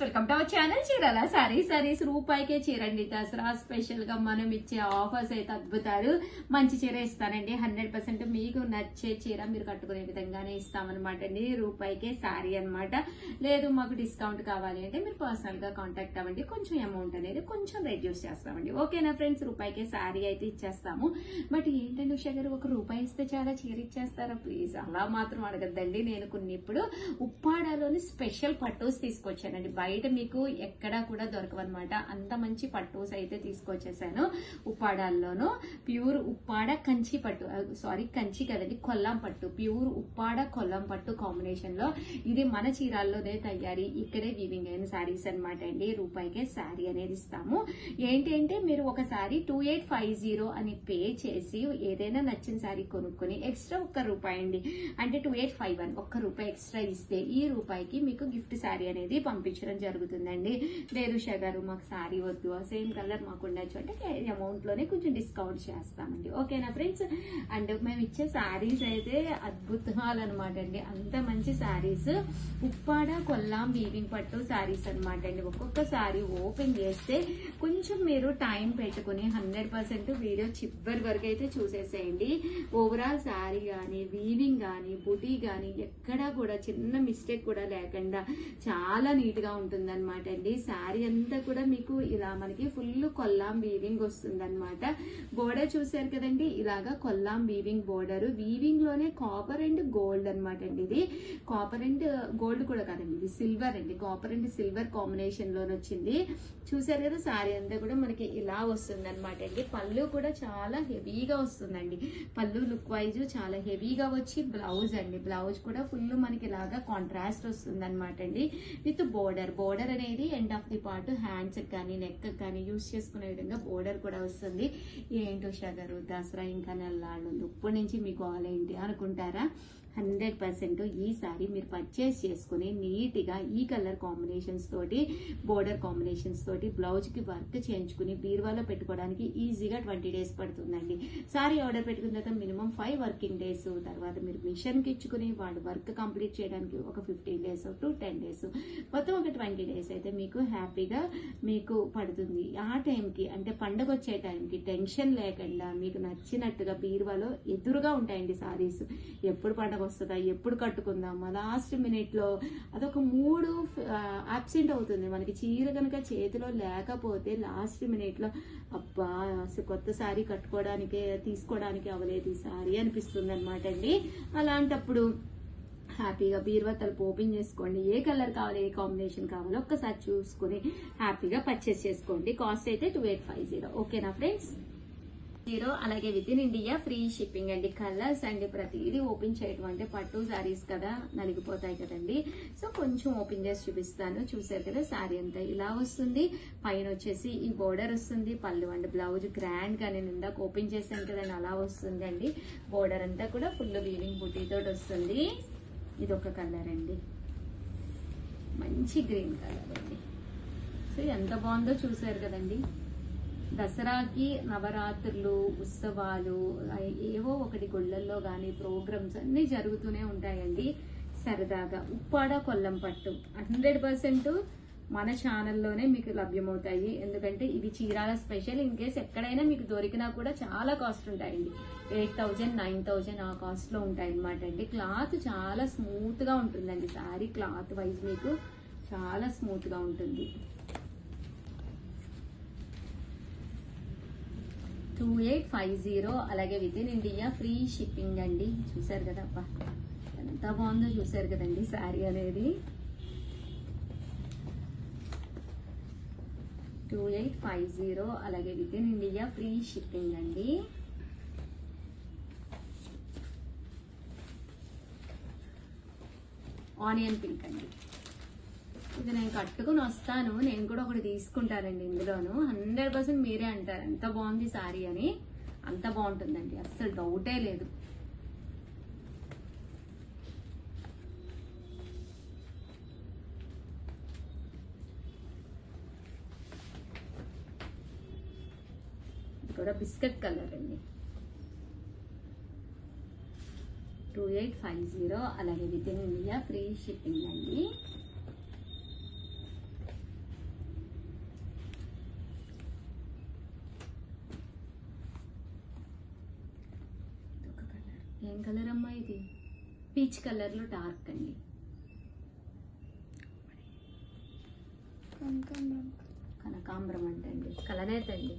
Welcome to our channel Chirala saris రూపాయికే చీరండి. Dasara special గా మనం ఇచ్చే ఆఫర్స్ అయితే అద్భుతాలు. మంచి చీర ఇస్తానండి. 100% మీకు నచ్చే చీర మీరు కట్టుకునే విధంగానే ఇస్తామన్నమాట అండి. రూపాయికే సారీ అన్నమాట. లేదు మాకు డిస్కౌంట్ కావాలి అంటే మీరు పర్సనల్ గా కాంటాక్ట్ అవ్వండి. కొంచెం అమౌంట్ అనేది కొంచెం రెడ్యూస్ చేస్తామండి. ఓకేనా ఫ్రెండ్స్? రూపాయికే సారీ అయితే ఇచ్చేస్తాము. బట్ ఏంటంటే ఉషా గారు ఒక రూపాయి ఇస్తే చాలా చీర ఇచ్చేస్తారా? ప్లీజ్ అలా మాత్రం అడగద్దండి. నేను కొన్ని ఇప్పుడు ఉప్పాడలోని స్పెషల్ పట్టోస్ తీసుకొచ్చానండి. బయట మీకు ఎక్కడా కూడా దొరకవన్నమాట. అంత మంచి పట్టోస్ అయితే తీసుకొచ్చేసాను. ఉప్పాడాల్లోనూ ప్యూర్ ఉప్పాడ కంచి పట్టు, సారీ కంచి కదండి, కొల్లాం పట్టు, ప్యూర్ ఉప్పాడ కొల్లాం పట్టు కాంబినేషన్ లో ఇది మన చీరాల్లోనే తయారీ, ఇక్కడే వీవింగ్ అయిన శారీస్ అనమాట అండి. రూపాయికే శారీ అనేది ఇస్తాము. ఏంటి అంటే మీరు ఒకసారి 2850 అని పే చేసి ఏదైనా నచ్చిన శారీ కొనుక్కొని ఎక్స్ట్రా ₹1 అండి, అంటే 2851 ₹1 ఎక్స్ట్రా ఇస్తే ఈ రూపాయికి మీకు గిఫ్ట్ శారీ అనేది పంపించడం జరుగుతుందండి. లేదు ఉషా గారు మాకు శారీ వద్దు, సేమ్ కలర్ మాకు ఉండొచ్చు అంటే అమౌంట్ లోనే కొంచెం డిస్కౌంట్ చేస్తామండి. ఓకేనా ఫ్రెండ్స్? అండ్ మేము ఇచ్చే శారీస్ అయితే అద్భుతాలు అనమాట అండి. అంత మంచి శారీస్, ఉప్పాడ కొల్లాం వీవింగ్ పట్టు శారీస్ అనమాట అండి. ఒక్కొక్క శారీ ఓపెన్ చేస్తే కొంచెం మీరు టైం పెట్టుకుని 100% వీడియో చివరి వరకు అయితే చూసేసేయండి. ఓవరాల్ శారీ గానీ వీవింగ్ గానీ బుటీ గానీ ఎక్కడా కూడా చిన్న మిస్టేక్ కూడా లేకుండా చాలా నీట్ గా ఉంటుంది అనమాట అండి. శారీ అంతా కూడా మీకు ఇలా మనకి ఫుల్ కొల్లాం వీవింగ్ వస్తుంది అనమాట. బోర్డర్ చూసారు కదండి, ఇలాగా కొల్లాం వీవింగ్ బోర్డర్, వీవింగ్ లోనే కాపర్ అండ్ గోల్డ్ అనమాట అండి. ఇది కాపర్ అండ్ గోల్డ్ కూడా కాదండి, ఇది సిల్వర్ అండి. కాపర్ అండ్ సిల్వర్ కాంబినేషన్ లోనే వచ్చింది. చూసారు కదా, శారీ అంతా కూడా మనకి ఇలా వస్తుంది అనమాట అండి. పళ్ళు కూడా చాలా హెవీగా వస్తుందండి. పళ్ళు లుక్ వైజ్ చాలా హెవీగా వచ్చి బ్లౌజ్ అండి, బ్లౌజ్ కూడా ఫుల్ మనకి ఇలాగా కాంట్రాస్ట్ వస్తుంది అనమాట అండి. విత్ బోర్డర్ అనేది end of the part hands కానీ నెక్ కానీ యూజ్ చేసుకునే విధంగా బోర్డర్ కూడా వస్తుంది. ఏంటి ఉషా గారు దసరా ఇంకా నెల్లాడుంది, ఇప్పటి నుంచి మీకు ఏంటి అనుకుంటారా? 100% ఈ సారీ మీరు పర్చేస్ చేసుకుని నీట్ గా ఈ కలర్ కాంబినేషన్స్ తోటి బోర్డర్ కాంబినేషన్స్ తోటి బ్లౌజ్ కి వర్క్ చేయించుకుని బీరువాలో పెట్టుకోవడానికి ఈజీగా 20 days పడుతుందండి. సారీ ఆర్డర్ పెట్టుకున్న తర్వాత మినిమం 5 working days, తర్వాత మీరు మిషన్ కి ఇచ్చుకుని వాడు వర్క్ కంప్లీట్ చేయడానికి ఒక 15 days to 10 days, మొత్తం ఒక 20 days అయితే మీకు హ్యాపీగా మీకు పడుతుంది. ఆ టైంకి అంటే పండగ వచ్చే టైంకి టెన్షన్ లేకుండా మీకు నచ్చినట్టుగా బీరువాలో ఎదురుగా ఉంటాయండి సారీస్. ఎప్పుడు పండగ వస్తుందా, ఎప్పుడు కట్టుకుందామా, లాస్ట్ మినిట్ లో అదొక మూడు అబ్సెంట్ అవుతుంది మనకి. చీర కనుక చేతిలో లేకపోతే లాస్ట్ మినిట్ లో అబ్బా అసలు కొత్త సారీ కట్టుకోవడానికి తీసుకోవడానికి అవ్వలేదు ఈ సారీ అనిపిస్తుంది అనమాట అండి. అలాంటప్పుడు హ్యాపీగా బీరువా తలుపు ఓపెన్ చేసుకోండి. ఏ కలర్ కావాలి, ఏ కాంబినేషన్ కావాలో ఒక్కసారి చూసుకుని హ్యాపీగా పర్చేస్ చేసుకోండి. కాస్ట్ అయితే 2850. ఓకేనా ఫ్రెండ్స్? అలాగే with in India free shipping అండి. కలర్స్ అండి ప్రతిదీ ఓపెన్ చేయడం అంటే పట్టు శారీస్ కదా, నలిగిపోతాయి కదండి. సో కొంచెం ఓపెన్ చేసి చూపిస్తాను. చూసారు కదా, శారీ అంతా ఇలా వస్తుంది. పైన వచ్చేసి ఈ బోర్డర్ వస్తుంది. పళ్ళు అండ్ బ్లౌజ్ గ్రాండ్ గా నేను ఇందాక ఓపెన్ చేశాను కదండి, అలా వస్తుంది అండి. బోర్డర్ అంతా కూడా ఫుల్ వీవింగ్ బుటీతో వస్తుంది. ఇది ఒక కలర్ అండి, మంచి గ్రీన్ కలర్ అండి. సో ఎంత బాగుందో చూసారు కదండి. దసరాకి నవరాత్రులు ఉత్సవాలు ఏవో ఒకటి గుళ్ళల్లో గానీ ప్రోగ్రామ్స్ అన్ని జరుగుతూనే ఉంటాయండి. సరదాగా ఉప్పాడ కొల్లం పట్టు 100% మన ఛానల్లోనే మీకు లభ్యమవుతాయి. ఎందుకంటే ఇవి చీరాల స్పెషల్. ఇన్ కేస్ ఎక్కడైనా మీకు దొరికినా కూడా చాలా కాస్ట్ ఉంటాయండి. 8000, 9000 ఆ కాస్ట్ లో ఉంటాయి అనమాట అండి. క్లాత్ చాలా స్మూత్ గా ఉంటుందండి. శారీ క్లాత్ వైజ్ మీకు చాలా స్మూత్ గా ఉంటుంది. 2850 అలాగే with in India free shipping అండి. చూసారు కదా, అబ్బా ఎంత బాగుందో చూసారు కదండి శారీ అనేది. 2850 అలాగే with in India free shipping అండి. ఆనియన్ పింక్ అండి. ఇది నేను కట్టుకుని వస్తాను, నేను కూడా ఒకటి తీసుకుంటానండి. ఇందులోను 100% మీరే అంటారు ఎంత బాగుంది సారీ అని. అంత బాగుంటుందండి, అస్సలు డౌటే లేదు. ఇది కూడా బిస్కెట్ కలర్ అండి. 2850 అలాగే with in India free shipping అండి. ఏం కలర్ అమ్మా ఇది? పీచ్ కలర్ లో డార్క్ అండి. కనకాంబరం అంటండి, కలర్ అయితే అండి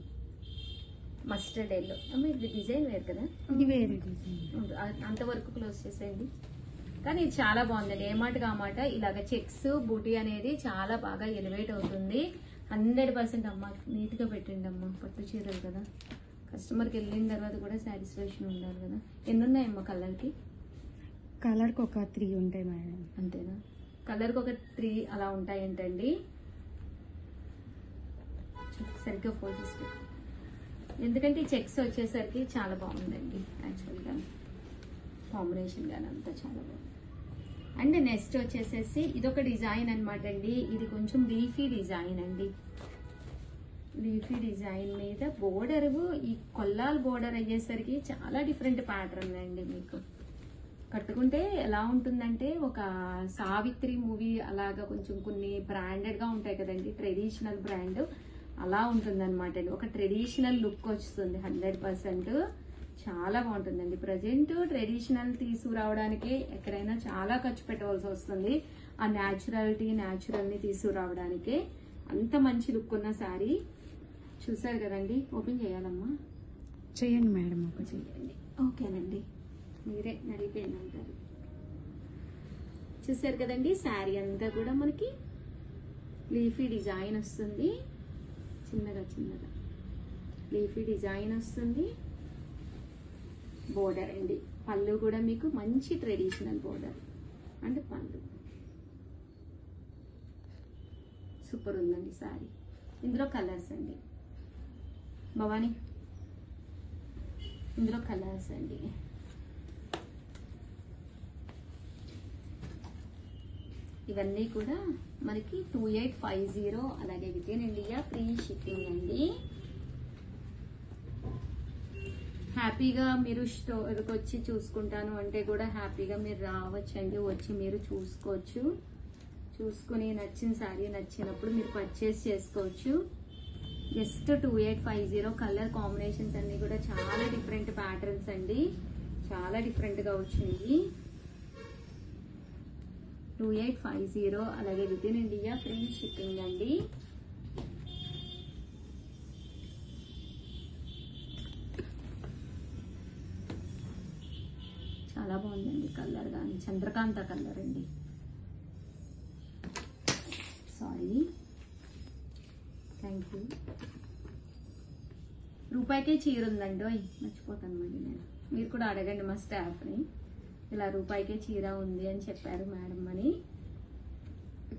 మస్టర్డ్ ఎల్లో. అమ్మ ఇది డిజైన్ వేరు కదా? ఇది వేరే డిజైన్. అంతవరకు క్లోజ్ చేసేయండి. కానీ ఇది చాలా బాగుందండి. ఏ మాట ఆ మాట ఇలాగ చెక్స్ బూటీ అనేది చాలా బాగా ఎలివేట్ అవుతుంది. 100% అమ్మ నీట్ గా పెట్టండి అమ్మ. పట్టు చీరలు కదా, కస్టమర్కి వెళ్ళిన తర్వాత కూడా సాటిస్ఫాక్షన్ ఉండాలి కదా. ఎన్ని ఉన్నాయమ్మా కలర్కి? కలర్కి ఒక 3 ఉంటాయి మేడం. అంతేనా? కలర్కి ఒక 3 అలా ఉంటాయంటండి. సరిగ్గా ఫోల్డ్ చేసి పెట్టు. ఎందుకంటే ఈ చెక్స్ వచ్చేసరికి చాలా బాగుందండి. యాక్చువల్గా కాంబినేషన్ కానీ అంతా చాలా బాగుంది. అండ్ నెక్స్ట్ వచ్చేసేసి ఇదొక డిజైన్ అనమాట అండి. ఇది కొంచెం లీఫీ డిజైన్ అండి. లీఫీ డిజైన్ మీద బోర్డర్, ఈ కొల్లాల్ బోర్డర్ అయ్యేసరికి చాలా డిఫరెంట్ ప్యాటర్న్ అండి. మీకు కట్టుకుంటే ఎలా ఉంటుందంటే ఒక సావిత్రి మూవీ అలాగా కొంచెం కొన్ని బ్రాండెడ్ గా ఉంటాయి కదండి, ట్రెడిషనల్ బ్రాండ్ అలా ఉంటుంది అనమాట అండి. ఒక ట్రెడిషనల్ లుక్ వస్తుంది 100%. చాలా బాగుంటుందండి. ప్రజెంట్ ట్రెడిషనల్ తీసుకురావడానికి ఎక్కడైనా చాలా ఖర్చు పెట్టవలసి వస్తుంది. ఆ న్యాచురల్ని తీసుకురావడానికి అంత మంచి లుక్ ఉన్న శారీ. చూసారు కదండి. ఓపెన్ చేయాలమ్మా? చేయండి మేడం. ఓపెన్ చేయండి. ఓకేనండి, మీరే నడిపోయింది అంటారు. చూసారు కదండి. శారీ అంతా కూడా మనకి లీఫీ డిజైన్ వస్తుంది. చిన్నగా లీఫీ డిజైన్ వస్తుంది. బోర్డర్ అండి. పళ్ళు కూడా మీకు మంచి ట్రెడిషనల్ బోర్డర్ అండ్ పళ్ళు సూపర్ ఉందండి శారీ. ఇందులో కలర్స్ అండి భవానీ, ఇందులో కలర్స్ అండి. ఇవన్నీ కూడా మనకి 2850, అలాగే with in India free shipping అండి. హ్యాపీగా మీరు స్టోర్కి వచ్చి చూసుకుంటాను అంటే కూడా హ్యాపీగా మీరు రావచ్చండి. వచ్చి మీరు చూసుకోవచ్చు. చూసుకుని నచ్చిన శారీ నచ్చినప్పుడు మీరు పర్చేస్ చేసుకోవచ్చు. జస్ట్ 2850. కలర్ కాంబినేషన్స్ అన్ని కూడా చాలా డిఫరెంట్ ప్యాటర్న్స్ అండి. చాలా డిఫరెంట్ గా వచ్చింది. 2850, అలాగే with in India free shipping అండి. చాలా బాగుందండి కలర్ కానీ, చంద్రకాంత కలర్ అండి. Sorry, thank you. రూపాయికే చీర ఉందండి. మర్చిపోతాను మళ్ళీ నేను. మీరు కూడా అడగండి మా స్టాఫ్ని, ఇలా రూపాయికే చీర ఉంది అని చెప్పారు మేడం అని.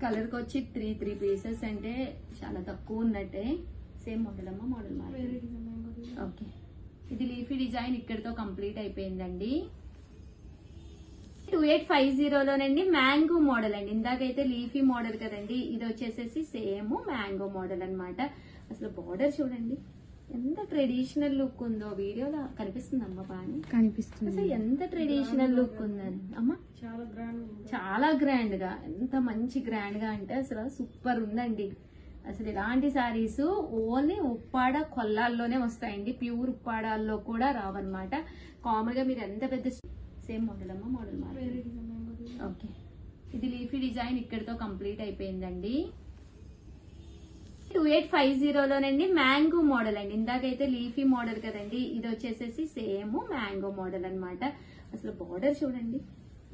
కలర్కి వచ్చి 3 పీసెస్ అంటే చాలా తక్కువ ఉన్నట్టే. సేమ్ మోడల్ అమ్మా, మోడల్ మారి. ఓకే, ఇది లీఫీ డిజైన్ ఇక్కడితో కంప్లీట్ అయిపోయిందండి. 2850లోనండి మ్యాంగో మోడల్ అండి. ఇందాకైతే లీఫీ మోడల్ కదండి, ఇది వచ్చేసేసి సేమ్ మ్యాంగో మోడల్ అన్నమాట. అసలు బార్డర్ చూడండి ఎంత ట్రెడిషనల్ లుక్ ఉందో. వీడియోలో కనిపిస్తుంది అమ్మ? బాగా కనిపిస్తుంది. అసలు ఎంత ట్రెడిషనల్ లుక్ ఉందని అమ్మ. చాలా గ్రాండ్ గా, ఎంత మంచి గ్రాండ్ గా అంటే అసలు సూపర్ ఉందండి. అసలు ఇలాంటి శారీస్ ఓన్లీ ఉప్పాడ కొల్లాల్లోనే వస్తాయండి. ప్యూర్ ఉప్పాడాల్లో కూడా రావన్నమాట. కామన్ గా మీరు ఎంత పెద్ద సేమ్ మోడల్ అమ్మ, మోడల్ మారి. ఓకే, ఇది లీఫీ డిజైన్ ఇక్కడితో కంప్లీట్ అయిపోయిందండి. 2850లోనండి మ్యాంగో మోడల్ అండి. ఇందాకైతే లీఫీ మోడల్ కదండి, ఇది వచ్చేసేసి సేమ్ మ్యాంగో మోడల్ అన్నమాట. అసలు బార్డర్ చూడండి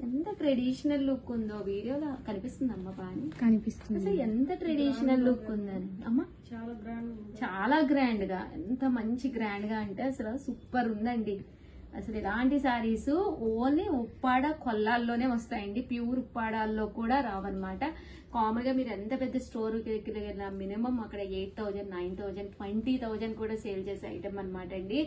ఎంత ట్రెడిషనల్ లుక్ ఉందో. వీడియోలో కనిపిస్తుంది అమ్మ? బాగా కనిపిస్తుంది. అసలు ఎంత ట్రెడిషనల్ లుక్ ఉందని అమ్మ. చాలా గ్రాండ్ గా, ఎంత మంచి గ్రాండ్ గా అంటే అసలు సూపర్ ఉందండి. అసలు ఇలాంటి శారీస్ ఓన్లీ ఉప్పాడ కొల్లాల్లోనే వస్తాయండి. ప్యూర్ ఉప్పాడాల్లో కూడా రావన్నమాట. కామన్ గా మీరు ఎంత పెద్ద స్టోర్ మినిమం అక్కడ 8000, 9000, 20,000 కూడా సేల్ చేసే ఐటమ్ అనమాట అండి.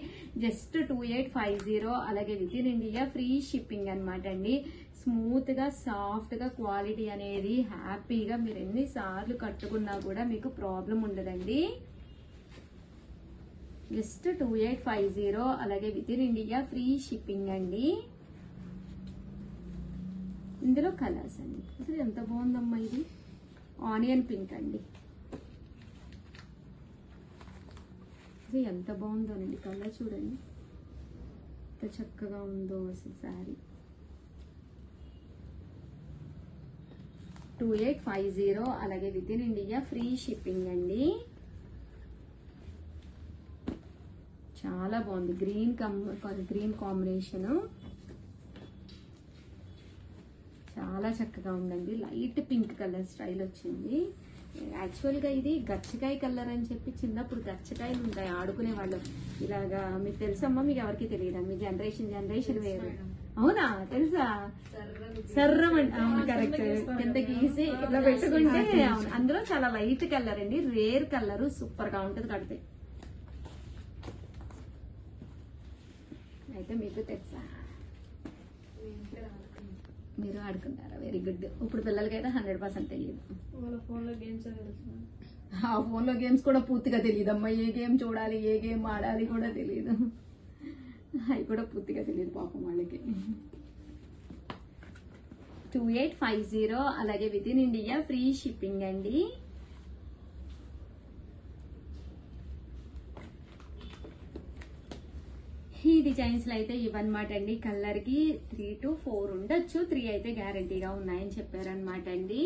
జస్ట్ 2850, అలాగే with in India free shipping అనమాట అండి. స్మూత్ గా, సాఫ్ట్ గా క్వాలిటీ అనేది హ్యాపీగా మీరు ఎన్నిసార్లు కట్టుకున్నా కూడా మీకు ప్రాబ్లం ఉండదండి. జస్ట్ 2850, అలాగే with in India free shipping అండి. ఇందులో కలర్స్ అండి. అసలు ఎంత బాగుందమ్మా ఇది. ఆనియన్ పింక్ అండి. అసలు ఎంత బాగుందోనండి కలర్ చూడండి. ఎంత చక్కగా ఉందో అసలు శారీ. 2850 అలాగే with in India free shipping అండి. చాలా బాగుంది, గ్రీన్ కాంబినేషన్ చాలా చక్కగా ఉందండి. లైట్ పింక్ కలర్ స్టైల్ వచ్చింది. యాక్చువల్గా ఇది గచ్చకాయ కలర్ అని చెప్పి చిన్నప్పుడు గచ్చకాయలు ఉంటాయి ఆడుకునే వాళ్ళు ఇలాగా. మీకు తెలుసమ్మా? మీకు ఎవరికి తెలియదా? మీ జనరేషన్ వేరు. అవునా? తెలుసా? సర్రం అంటే అవును, కరెక్ట్. కింద గీసి ఇట్లా పెట్టుకుంటే అవును. అందులో చాలా లైట్ కలర్ అండి, రేర్ కలర్, సూపర్ గా ఉంటది కడితే. అయితే మీకు తెలుసా? మీరు ఆడుకుంటారా? Very good. ఇప్పుడు పిల్లలకైతే 100% తెలియదు. ఆ ఫోన్లో గేమ్స్ కూడా పూర్తిగా తెలియదమ్మా. ఏ గేమ్ చూడాలి, ఏ గేమ్ ఆడాలి కూడా తెలియదు. అవి కూడా పూర్తిగా తెలియదు పాపం వాళ్ళకి. 2850 అలాగే with in India free shipping అండి. ఈ డిజైన్స్ లో అయితే ఇవన్నమాట అండి. కలర్ కి 3 to 4 ఉండొచ్చు, 3 అయితే గ్యారంటీగా ఉన్నాయని చెప్పారనమాట అండి.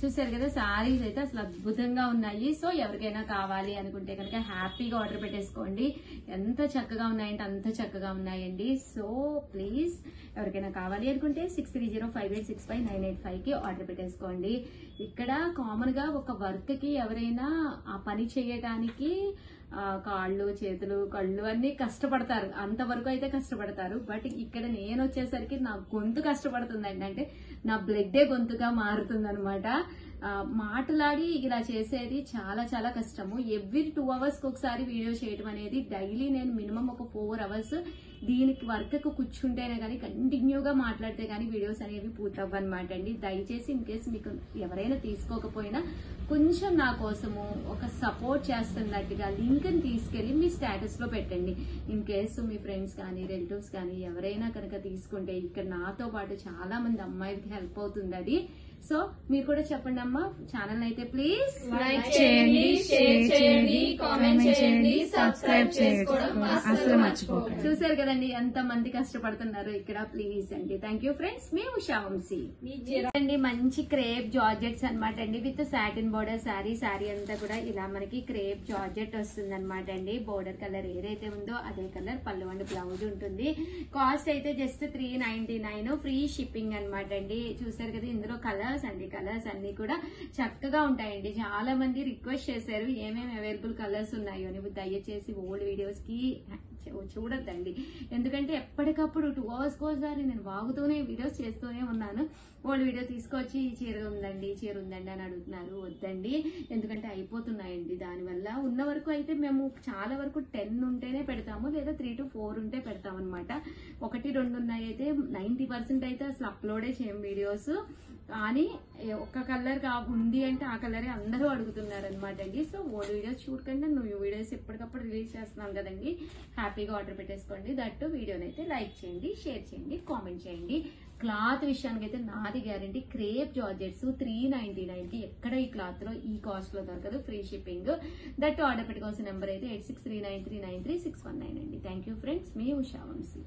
చూసారు కదా, సారీస్ అయితే అసలు అద్భుతంగా ఉన్నాయి. సో ఎవరికైనా కావాలి అనుకుంటే కనుక హ్యాపీగా ఆర్డర్ పెట్టేసుకోండి. ఎంత చక్కగా ఉన్నాయంటే అంత చక్కగా ఉన్నాయండి. సో ప్లీజ్ ఎవరికైనా కావాలి అనుకుంటే 6305865985 కి ఆర్డర్ పెట్టేసుకోండి. ఇక్కడ కామన్ గా ఒక వర్క్ కి ఎవరైనా ఆ పని చేయడానికి కాళ్ళు, చేతులు, కళ్ళు అన్ని కష్టపడతారు, అంతవరకు అయితే కష్టపడతారు. బట్ ఇక్కడ నేను వచ్చేసరికి నా గొంతు కష్టపడుతుందండి. అంటే నా బ్లడ్డే గొంతుగా మారుతుంది అనమాట. మాట్లాడి ఇలా చేసేది చాలా చాలా కష్టము. ఎవ్రీ 2 hours ఒకసారి వీడియో చేయడం అనేది డైలీ నేను మినిమం ఒక 4 hours దీనికి వర్క్ కూర్చుంటేనే కానీ కంటిన్యూగా మాట్లాడితే కానీ వీడియోస్ అనేవి పూర్తవ్వనమాట అండి. దయచేసి ఇన్ కేసు మీకు ఎవరైనా తీసుకోకపోయినా కొంచెం నా కోసము ఒక సపోర్ట్ చేస్తున్నట్టుగా లింక్ ని తీసుకెళ్లి మీ స్టేటస్ లో పెట్టండి. ఇన్ కేసు మీ ఫ్రెండ్స్ కానీ రిలేటివ్స్ కానీ ఎవరైనా కనుక తీసుకుంటే ఇక్కడ నాతో పాటు చాలా మంది అమ్మాయిలకి హెల్ప్ అవుతుంది అది. సో మీరు కూడా చెప్పండి అమ్మా. ఛానల్ అయితే ప్లీజ్ లైక్ చేయండి, షేర్ చేయండి, కామెంట్ చేయండి, సబ్స్క్రైబ్ చేసుకోవడం అసలు మర్చిపోకండి. చూసారు కదండి ఎంత మంది కష్టపడుతున్నారు ఇక్కడ. ప్లీజ్ అండి. Thank you friends. మీ ఉషా వంశీ అండి. మంచి క్రేప్ జార్జెట్స్ అనమాట అండి విత్ సాటిన్ బోర్డర్ శారీ అంతా కూడా ఇలా మనకి క్రేప్ జార్జెట్ వస్తుంది అనమాట అండి. బోర్డర్ కలర్ ఏదైతే ఉందో అదే కలర్ పళ్ళు అండ్ బ్లౌజ్ ఉంటుంది. కాస్ట్ అయితే జస్ట్ 399 ఫ్రీ షిప్పింగ్ అనమాట అండి. చూసారు కదా, ఇందులో కలర్స్ అన్ని కూడా చక్కగా ఉంటాయండి. చాలా మంది రిక్వెస్ట్ చేశారు ఏమేమి అవైలబుల్ కలర్స్ ఉన్నాయో అని. దయచేసి ఓల్డ్ వీడియోస్ కి చూడొద్దండి, ఎందుకంటే ఎప్పటికప్పుడు 2 hours కోసారి నేను వాగుతూనే వీడియోస్ చేస్తూనే ఉన్నాను. ఓల్డ్ వీడియో తీసుకొచ్చి ఈ చీర ఉందండి అని అడుగుతున్నారు. వద్దండి, ఎందుకంటే అయిపోతున్నాయండి. దానివల్ల ఉన్న వరకు అయితే మేము చాలా వరకు 10 ఉంటేనే పెడతాము, లేదా 3 to 4 ఉంటే పెడతాం అనమాట. 1, 2 ఉన్నాయి అయితే 90% అయితే అసలు అప్లోడే చేయం వీడియోస్. కానీ ఒక కలర్ ఉంది అంటే ఆ కలరే అందరూ అడుగుతున్నారు అనమాట అండి. సో ఓల్డ్ వీడియోస్ చూడకుండా నువ్వు వీడియోస్ ఎప్పటికప్పుడు రిలీజ్ చేస్తున్నాం కదండి. హ్యాపీగా ఆర్డర్ పెట్టేసుకోండి. దట్టు వీడియోని అయితే లైక్ చేయండి, షేర్ చేయండి, కామెంట్ చేయండి. క్లాత్ విషయానికి అయితే నాది గ్యారంటీ. క్రేప్ జార్జెట్స్ 399 కి ఎక్కడ ఈ క్లాత్ లో ఈ కాస్ట్ లో దొరకదు. Free shipping. దట్టు ఆర్డర్ పెట్టుకోవాల్సిన నెంబర్ అయితే 8639393619 అండి. Thank you friends. మీ ఉషా వంశీ.